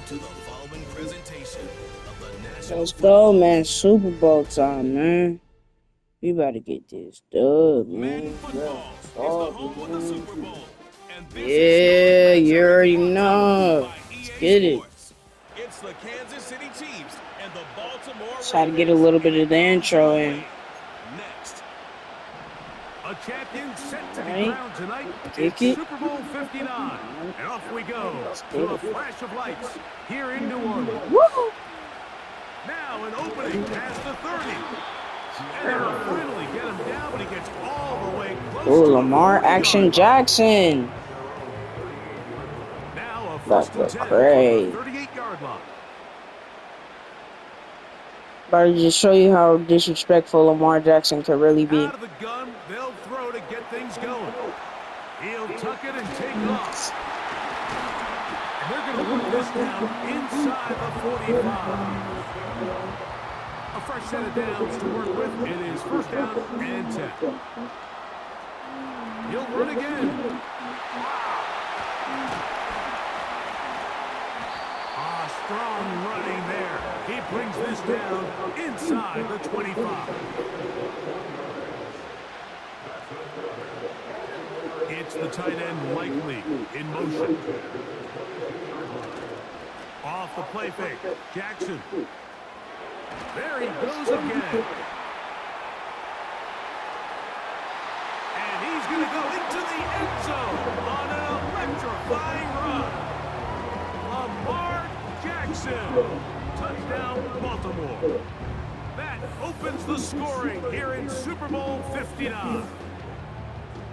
to the following presentation of the National Let's Football go, man. Super Bowl time, man. We about to get this dub, Madden man. football is the Fuck, home of the man. Super Bowl, and this Yeah, historic you matchup is already brought to you know. by Let's EA get it. Sports. It's the Kansas City Chiefs and the Baltimore Try to get a Ravens, little and bit it of the comes intro your in. way next. A champion set to be Right? crowned tonight. Kick It's it. Super Bowl 59, and off we go Let's to get a it. flash of lights here in New Orleans. Woo! Now an opening past the 30. And it'll finally get him down, but he gets all the way close Ooh, to the Lamar 40-yard Action line. Jackson. Now a About first to and 10 cray. from the 38-yard line. About to just show you how disrespectful Lamar Jackson could really be. Out of the gun, they'll throw to get things going. He'll tuck it and take off. And they're going to work this down inside the 45. A fresh set of downs to work with. It is first down and 10. He'll run again. Strong running there. He brings this down inside the 25. It's the tight end Likely in motion. Off the play fake. Jackson. There he goes again. And he's going to go into the end zone on an electrifying run. Lamar Jackson. Touchdown, Baltimore. That opens the scoring here in Super Bowl 59.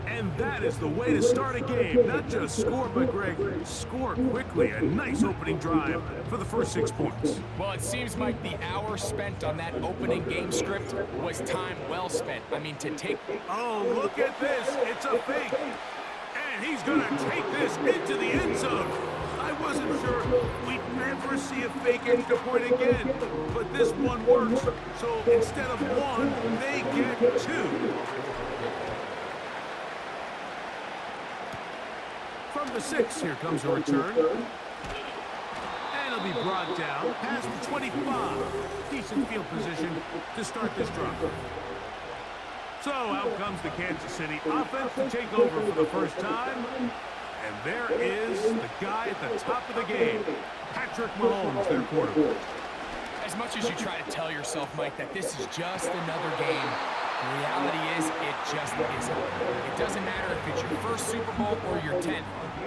And that is the way to start a game. Not just score, but, Greg, score quickly. A nice opening drive for the first 6 points. Well, it seems like the hour spent on that opening game script was time well spent. I mean, to take... Oh, look at this. It's a fake. And he's going to take this into the end zone. I wasn't sure we'd never see a fake extra point again. But this one works. So instead of one, they get two. From the 6, here comes a return. And it'll be brought down past the 25. Decent field position to start this drive. So out comes the Kansas City offense to take over for the first time. And there is the guy at the top of the game, Patrick Mahomes, their quarterback. As much as you try to tell yourself, Mike, that this is just another game, the reality is it just isn't. It doesn't matter if it's your first Super Bowl or your 10th.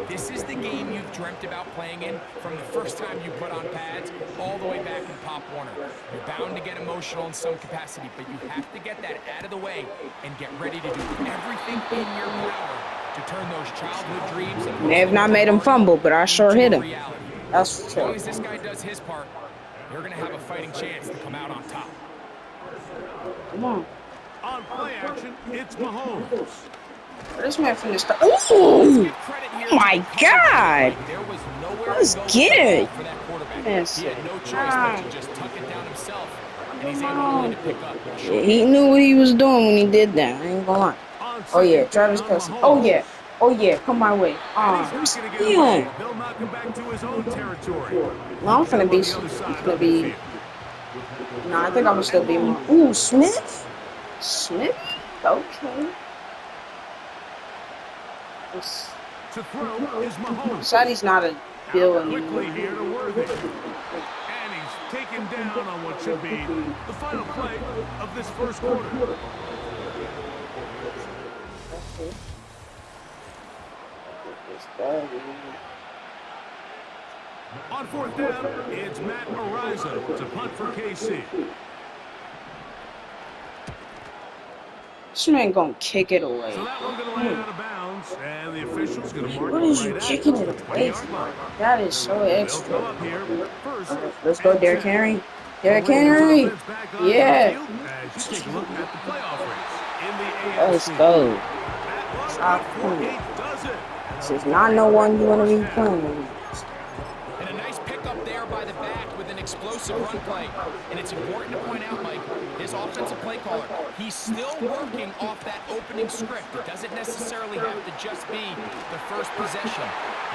This is the game you've dreamt about playing in from the first time you put on pads all the way back in Pop Warner. You're bound to get emotional in some capacity, but you have to get that out of the way and get ready to do everything in your power to turn those childhood dreams. May have not made him fumble, but I sure hit him. Reality. That's for As sure. long as this guy does his part, they're going to have a fighting chance to come out on top. Come on. On play action, it's Mahomes. This man finished the... Ooh! Oh my God! Let's get it! Yes. He had no choice but to just tuck it down himself, and he's able to pick up. Yeah, he knew what he was doing when he did that. I ain't gonna lie. Oh yeah, Travis Kelce. Oh yeah. Oh yeah, come my way. Yeah. Yeah. They'll knock him back to his own territory. No, I'm finna be. No, I think I'm gonna still be more. Ooh, Smith? Smith? Okay. To throw is Mahomes. Sadie's not a Bill Quickly anymore. here to Worthy. And he's taken down on what should be the final play of this first quarter. On fourth down, it's Matt Ariza to punt for KC. This man gonna kick it away. So that one going to land out of bounds, and the official's going to mark What it is you right kicking at it the away 20-yard line. That is so They'll go extra. up here first. Let's go, and Derrick 10. Henry. Derrick Henry. Offense back on Yeah. the field as you take a look at the playoff race in the AFC. Let's go. That one, 8 does it. This is not no one you want to be playing with. And a nice pickup there by the back with an explosive run play. And it's important to point out, Mike, his offensive play caller, he's still working off that opening script. It doesn't necessarily have to just be the first possession.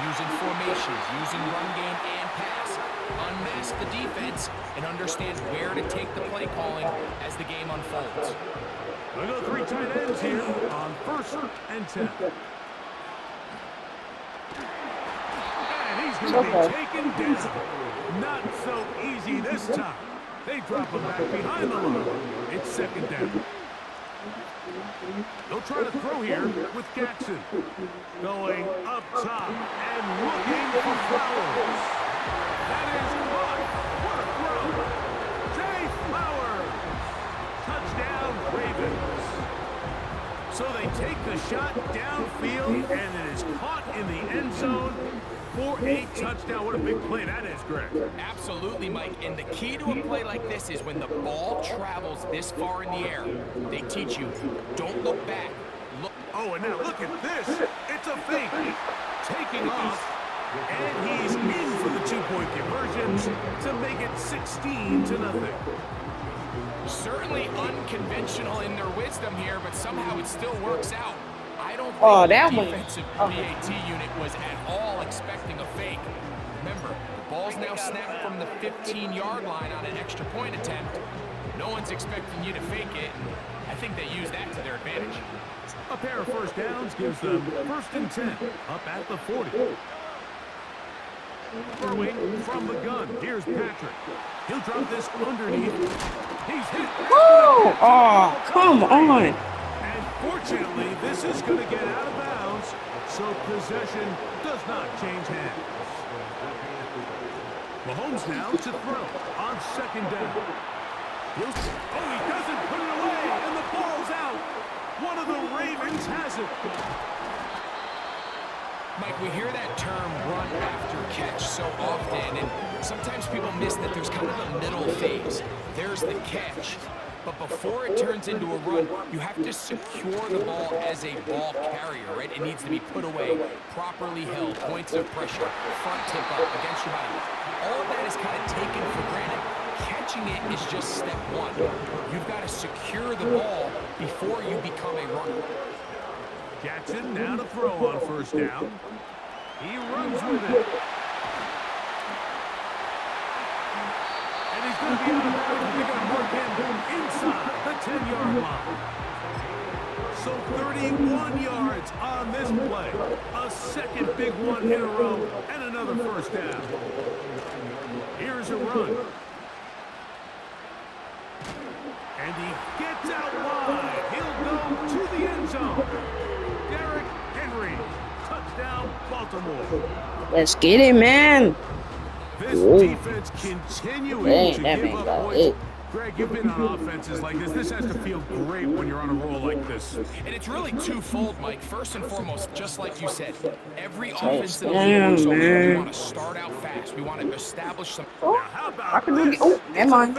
Using formations, using run game and pass. trust the defense and understand where to take the play calling as the game unfolds. We go 3 tight ends here on 1st and 10. And he's going to be taken down. Not so easy this time. They drop him back behind the line. It's 2nd down. They'll try to throw here with Jackson. Going up top and looking for Flowers. That is caught. What a throw. Jay Flowers. Touchdown, Ravens. So they take the shot downfield, and it is caught in the end zone for a touchdown. What a big play that is, Greg. Absolutely, Mike. And the key to a play like this is when the ball travels this far in the air, they teach you, don't look back. Look. Oh, and now look at this. It's a fake. Taking off. And he's in for the 2-point conversion to make it 16-0. Certainly unconventional in their wisdom here, but somehow it still works out. I don't think that the one. defensive BAT unit was at all expecting a fake. Remember, the ball's now snapped from the 15-yard line on an extra point attempt. No one's expecting you to fake it, and I think they use that to their advantage. A pair of first downs gives them 1st and 10 up at the 40. Throwing from the gun. Here's Patrick. He'll drop this underneath. He's hit. Woo! Oh, come on. And fortunately, this is going to get out of bounds, so possession does not change hands. Mahomes now to throw on 2nd down. He doesn't put it away, and the ball's out. One of the Ravens has it. Mike, we hear that term run after catch so often, and sometimes people miss that there's kind of a middle phase. There's the catch, but before it turns into a run, you have to secure the ball as a ball carrier, right? It needs to be put away, properly held, points of pressure, front tip up against your body. All of that is kind of taken for granted. Catching it is just step one. You've got to secure the ball before you become a runner. Jackson now to throw on 1st down. He runs with it. And he's going to be out of bounds. They're going to mark him inside the 10-yard line. So 31 yards on this play. A 2nd big one in a row and another 1st down. Here's a run. And he gets out wide. He'll go to the end zone. Derrick Henry, touchdown, Baltimore. Let's get it, man. This defense continuing to give up points. Greg, you've been on offenses like this. This has to feel great when you're on a roll like this. And it's really twofold, Mike. First and foremost, just like you said, every offense in the league works over. We want to start out fast. We want to establish some. Now, how about this? Never mind.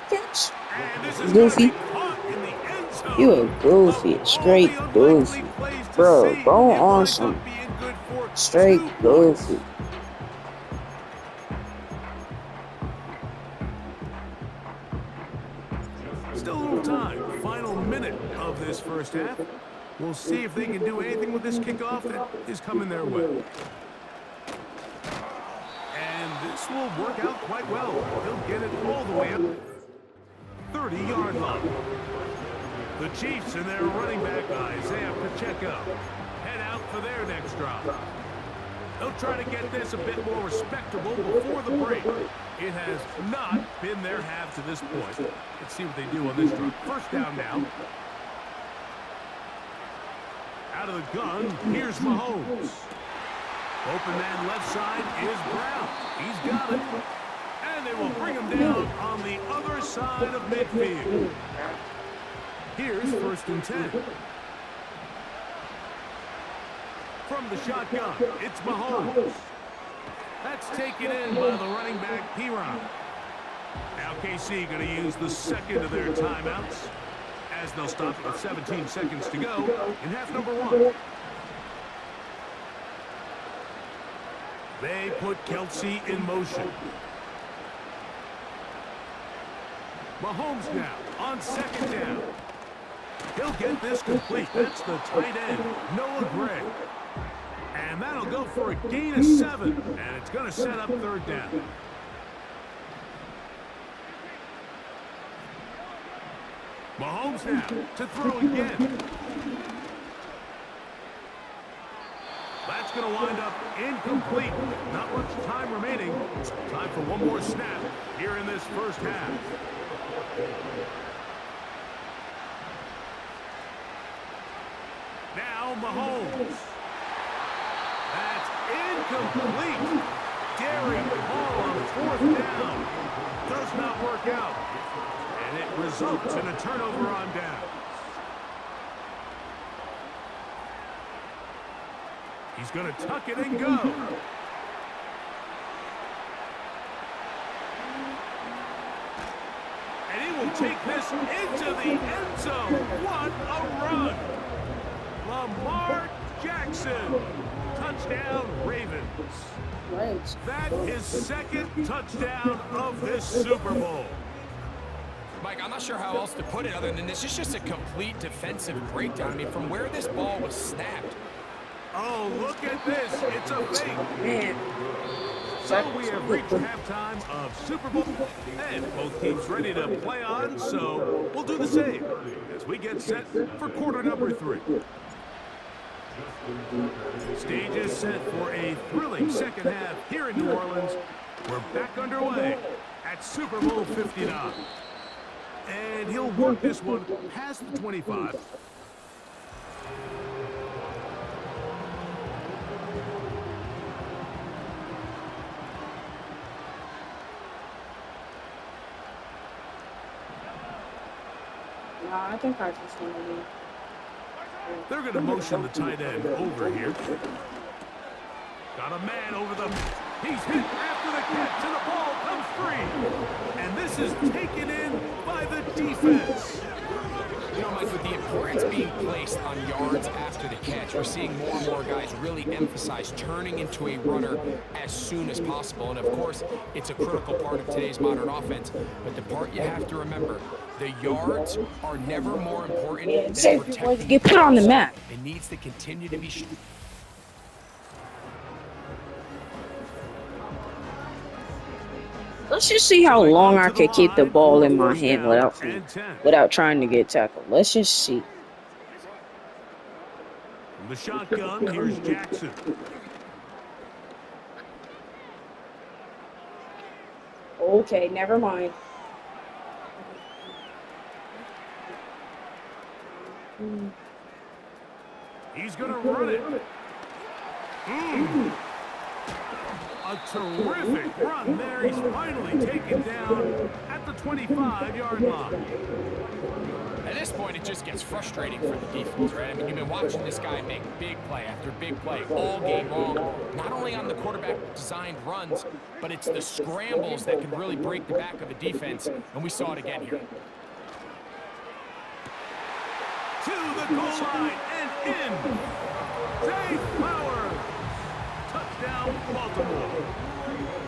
Catch. And this is Goofy. caught in the end zone. You a goofy, straight goofy. Bro, go on some straight goofy. Still a little time. Final minute of this 1st half. We'll see if they can do anything with this kickoff that is coming their way. And this will work out quite well. He'll get it all the way up. 30-yard line. The Chiefs and their running back, Isaiah Pacheco, head out for their next drop. They'll try to get this a bit more respectable before the break. It has not been their half to this point. Let's see what they do on this drop. 1st down now. Out of the gun, here's Mahomes. Open man left side is Brown. He's got it. And they will bring him down on the other side of midfield. Here's 1st and 10. From the shotgun, it's Mahomes. That's taken in by the running back, P-Ron. Now KC going to use the 2nd of their timeouts as they'll stop with 17 seconds to go in half number 1. They put Kelsey in motion. Mahomes now on 2nd down. He'll get this complete. That's the tight end, Noah Gray. And that'll go for a gain of 7. And it's going to set up 3rd down. Mahomes now to throw again. That's going to wind up incomplete. Not much time remaining. Time for one more snap here in this first half. Now Mahomes. That's incomplete. Daring ball on 4th down. Does not work out. And it results in a turnover on down. He's going to tuck it and go. And he will take this into the end zone. What a run. Lamar Jackson. Touchdown, Ravens. Right. That is 2nd touchdown of this Super Bowl. Mike, I'm not sure how else to put it other than this is just a complete defensive breakdown. I mean, from where this ball was snapped. Oh, look at this. It's a fake. Man. So we have reached halftime of Super Bowl, and both teams ready to play on, so we'll do the same as we get set for quarter number 3. Stage is set for a thrilling second half here in New Orleans. We're back underway at Super Bowl 59. And he'll work this one past the 25. No, I think I just want to leave. They're going to motion the tight end over here. Got a man over the... He's hit after the catch, and the ball comes free. And this is taken in by the defense. You know, Mike, with the importance being placed on yards after the catch, we're seeing more and more guys really emphasize turning into a runner as soon as possible. And, of course, it's a critical part of today's modern offense. But the part you have to remember, the yards are never more important than protecting. Get put on the map. It needs to continue to be... Let's just see how long I can keep the ball in my hand without trying to get tackled. Let's just see. From the shotgun, here's Jackson. Okay, never mind. He's going to run it. A terrific run there. He's finally taken down at the 25-yard line. At this point, it just gets frustrating for the defense, right? I mean, you've been watching this guy make big play after big play all game long, not only on the quarterback-designed runs, but it's the scrambles that can really break the back of a defense, and we saw it again here. To the goal line and in. Zay Flowers. Touchdown, Baltimore.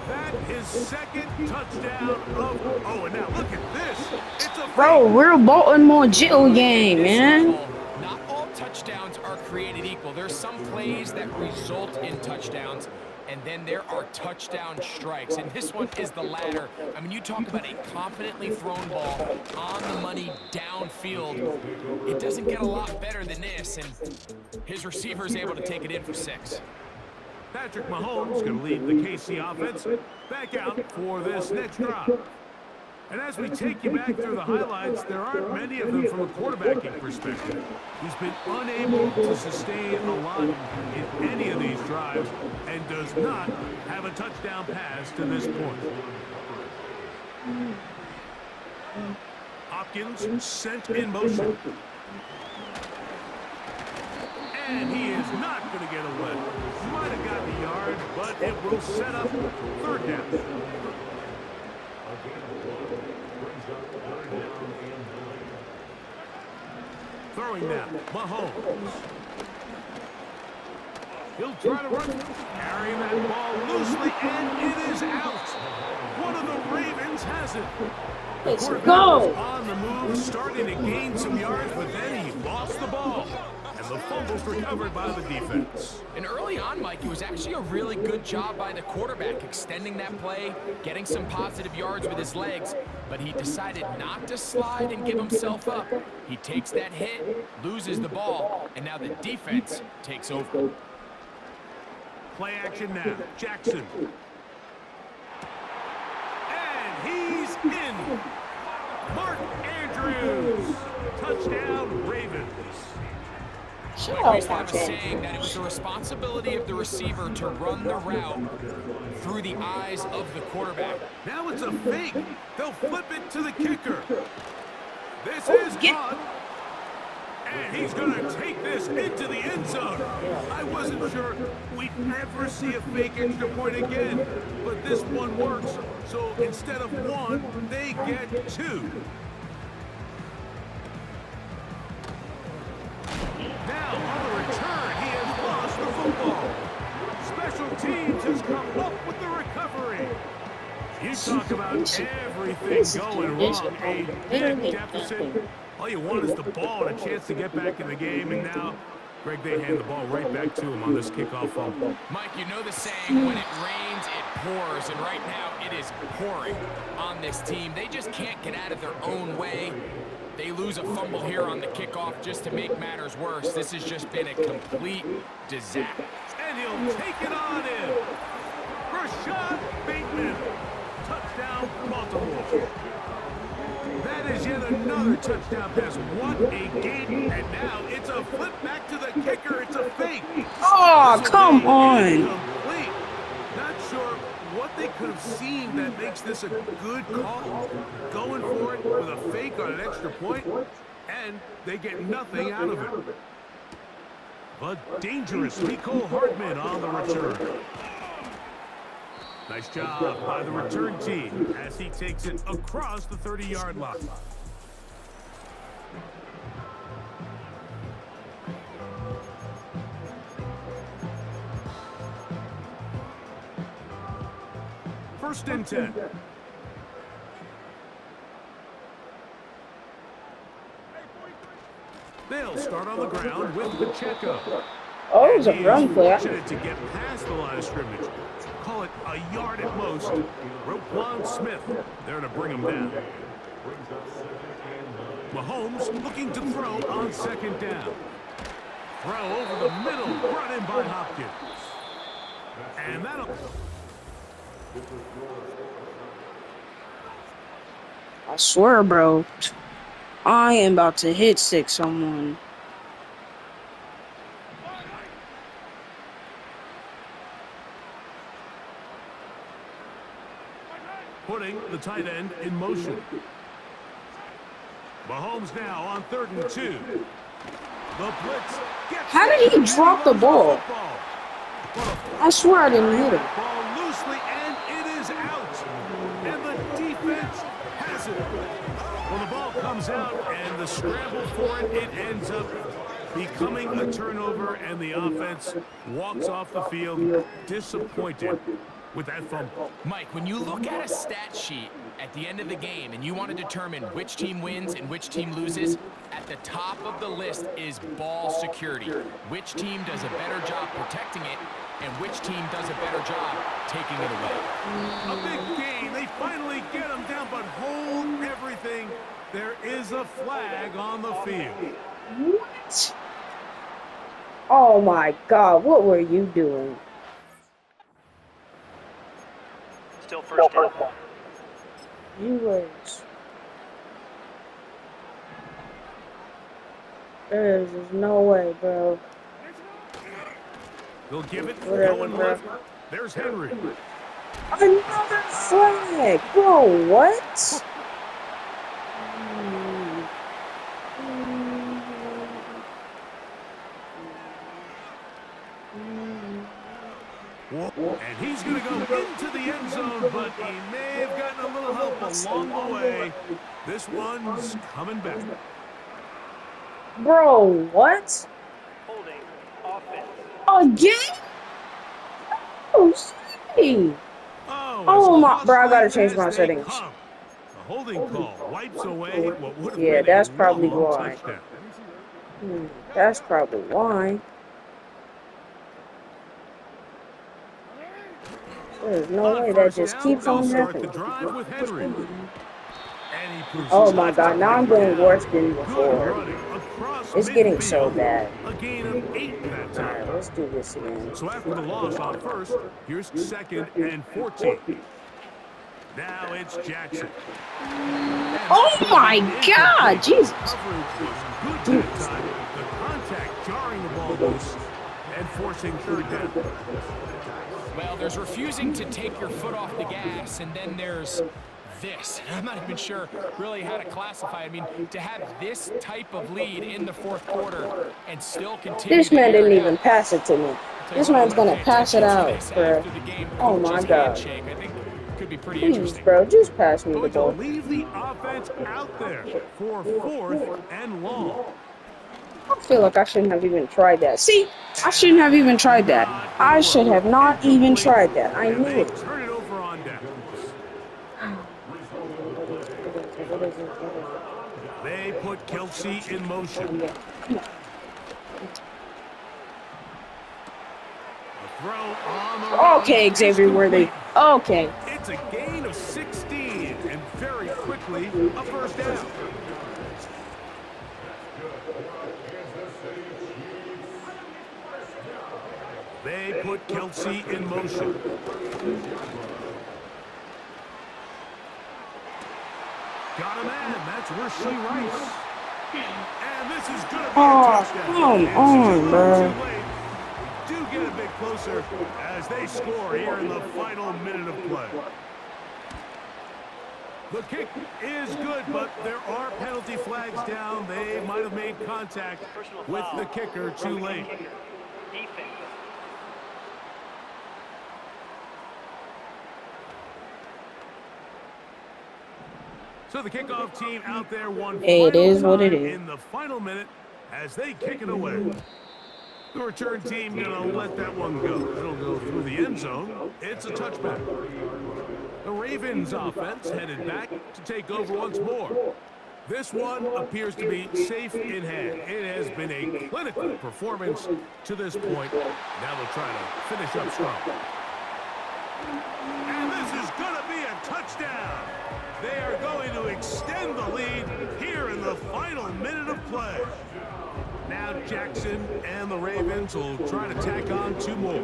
That is 2nd touchdown of... Oh, and now look at this. It's a... Bro, we're a Baltimore Jill game, man. Not all touchdowns are created equal. There's some plays that result in touchdowns, and then there are touchdown strikes, and this one is the latter. I mean, you talk about a confidently thrown ball on the money downfield. It doesn't get a lot better than this, and his receiver is able to take it in for 6. Patrick Mahomes going to lead the KC offense back out for this next drive. And as we take you back through the highlights, there aren't many of them from a quarterbacking perspective. He's been unable to sustain a lot in any of these drives and does not have a touchdown pass to this point. Hopkins sent in motion. And he is not going to get away. Might have got the yard, but it will set up 3rd down. Throwing now, Mahomes. He'll try to run, carrying that ball loosely, and it is out. One of the Ravens has it. Let's go. On the move, starting to gain some yards, but then he lost the ball. As And the fumble's recovered by the defense. And early on, Mike, it was actually a really good job by the quarterback extending that play, getting some positive yards with his legs, but he decided not to slide and give himself up. He takes that hit, loses the ball, and now the defense takes over. Play action now. Jackson. And he's in. Mark Andrews. Touchdown, Ravens. We used to have a saying that it was the responsibility of the receiver to run the route through the eyes of the quarterback. Now it's a fake. They'll flip it to the kicker. This is caught. And he's going to take this into the end zone. I wasn't sure we'd ever see a fake extra point again, but this one works. So instead of one, they get two. Now on the return, he has lost the football. Special teams has come up with the recovery. You talk about everything going wrong. A big deficit. All you want is the ball and a chance to get back in the game, and now Greg, they hand the ball right back to him on this kickoff fumble. Mike, you know the saying, when it rains, it pours, and right now it is pouring on this team. They just can't get out of their own way. They lose a fumble here on the kickoff just to make matters worse. This has just been a complete disaster. And he'll take it on in. Rashad Bateman. Touchdown, Baltimore. That is yet another touchdown pass. What a game. And now it's a flip back to the kicker. It's a fake. Oh, come on. Incomplete. Not sure what they could have seen that makes this a good call. Going for it with a fake on an extra point, and they get nothing out of it. But dangerous Mecole Hardman on the return. Nice job by the return team as he takes it across the 30-yard line. First and 10. They'll start on the ground with Pacheco. Oh, it was a run play. To get past the line of scrimmage. Call it a yard at most. Roquan Smith there to bring him down. Mahomes looking to throw on second down. Throw over the middle, brought in by Hopkins. And that'll... I swear, bro. I am about to hit stick someone. Putting the tight end in motion. Mahomes now on 3rd and 2. The blitz gets... How did he drop the ball? I swear I didn't hit him. Ball loosely, and it is out. And the defense has it. When the ball comes out and the scramble for it, it ends up becoming a turnover, and the offense walks off the field disappointed with that fumble. Mike, when you look at a stat sheet at the end of the game and you want to determine which team wins and which team loses, at the top of the list is ball security. Which team does a better job protecting it and which team does a better job taking it away. A big game. They finally get him down, but hold everything. There is a flag on the field. What? Oh my God, what were you doing? Still first down. You was. There's just no way, bro. They'll give it. Whatever, Going bro. left. There's Henry. Another flag, bro. What? And he's going to go into the end zone, but he may have gotten a little help along the way. This one's coming back. Bro, what? Holding offense. Again? Oh, shit. Oh, my, bro, I gotta change my settings. The holding call wipes away what would have Yeah, been that's a probably long why. touchdown. That's probably why. There's no way that first just down, keeps they'll on start the happening. drive with Henry. And he proves Oh his my left god, to now I'm bring doing down. worse than Good before. running across It's getting so midfield. bad. A gain of 8 that time. Alright, let's do this again. So after the loss on first, here's 2nd and 14. Now it's Jackson. Oh my god, Jesus. Coverage was good that time. The contact jarring the ball loose and forcing 3rd down. Well, there's refusing to take your foot off the gas, and then there's this. I'm not even sure really how to classify. I mean, to have this type of lead in the 4th quarter and still continue. This man didn't even pass it to me. This man's gonna Pay pass it attention to out, this bro. after the game. Oh my Coach's god. handshake, I think could be pretty Please, interesting. bro, just pass me the Going to ball. leave the offense out there for 4th and long. I feel like I shouldn't have even tried that. See, I shouldn't have even tried that. I should have not even tried that. I knew it. Turn it over on downs. They put Kelsey in motion. A throw on the run. Okay, Xavier Worthy. Okay. It's a gain of 16, and very quickly, a 1st down. They put Kelsey in motion. Got a man. That's Rasheed Rice. And this is going to be a touchdown. Come on, bro. Do get a bit closer as they score here in the final minute of play. The kick is good, but there are penalty flags down. They might have made contact with the kicker too late. Defense. So the kickoff team out there one Hey, it final is what it time is. in the final minute as they kick it away. The return team gonna let that one go. It'll go through the end zone. It's a touchback. The Ravens offense headed back to take over once more. This one appears to be safe in hand. It has been a clinical performance to this point. Now they'll try to finish up strong. And this is gonna be a touchdown. They are going to extend the lead here in the final minute of play. Now Jackson and the Ravens will try to tack on 2 more.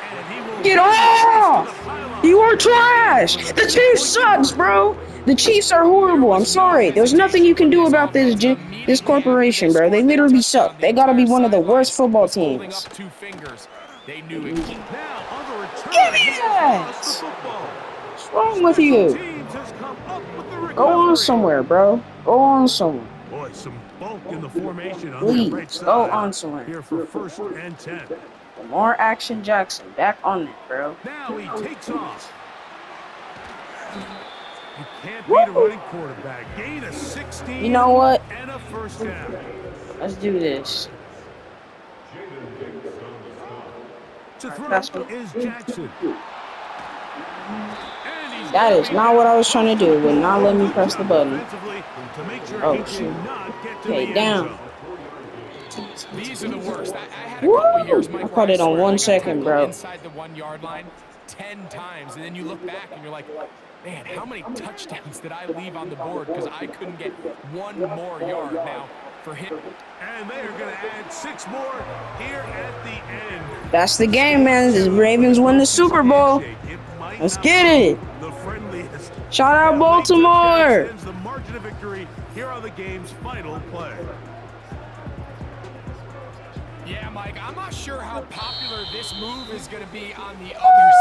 And he will Get off! You are trash! The Chiefs sucks, bro! The Chiefs are horrible. I'm sorry. There's nothing you can do about this corporation, bro. They literally suck. They gotta be one of the worst football teams. They knew it. Now on the return, Give me he has that! lost the football. What's wrong with Special you? teams has come up with the Go on recovery. somewhere, bro. Go on somewhere. Boy, some bulk in the formation on Please, the right side. go on somewhere. Here for 1st and 10. More action, Jackson. Back on that, bro. Now he takes off. You can't beat a running quarterback. Gain of 16. You know what? And a 1st down. Let's do this. To throw That's what- is Jackson. And he's That is not what I was trying to do. It would not let me press the button. Offensively to make sure Oh, he did shoot. not get to Okay, the end down. zone. These are the worst. I had a Woo! couple years, Mike, I where caught it on swear I 1 got second, tackled bro. Inside the 1 yard line 10 times, and then you look back and you're like, man, how many touchdowns did I leave on the board because I couldn't get 1 more yard? Now, for him. And they are going to add 6 more here at the end. That's the game, man. The Ravens win the Super Bowl. Let's get it. The friendliest. Shout out Baltimore. Extends the margin of victory here on the game's final play. Yeah, Mike, I'm not sure how popular this move is going to be on the Woo! other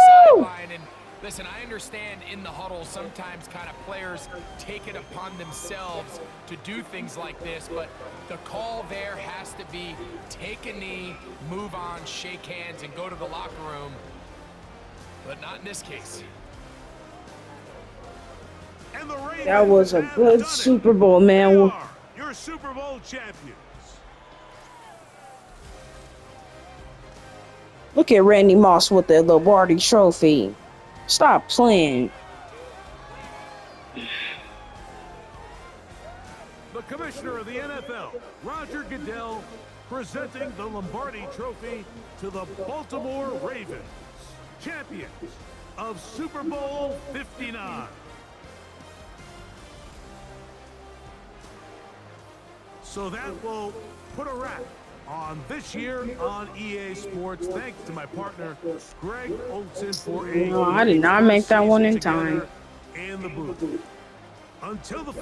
sideline. And listen, I understand in the huddle sometimes kind of players take it upon themselves to do things like this, but the call there has to be take a knee, move on, shake hands, and go to the locker room. But not in this case. And the Ravens That was a have good done it. Super Bowl, They man. are your Super Bowl champions. Look at Randy Moss with the Lombardi Trophy. Stop playing. Commissioner of the NFL, Roger Goodell, presenting the Lombardi Trophy to the Baltimore Ravens, champions of Super Bowl 59. So that will put a wrap on this year on EA Sports. Thanks to my partner, Greg Olson, for a No, I did not make that one in time. in the booth. Until the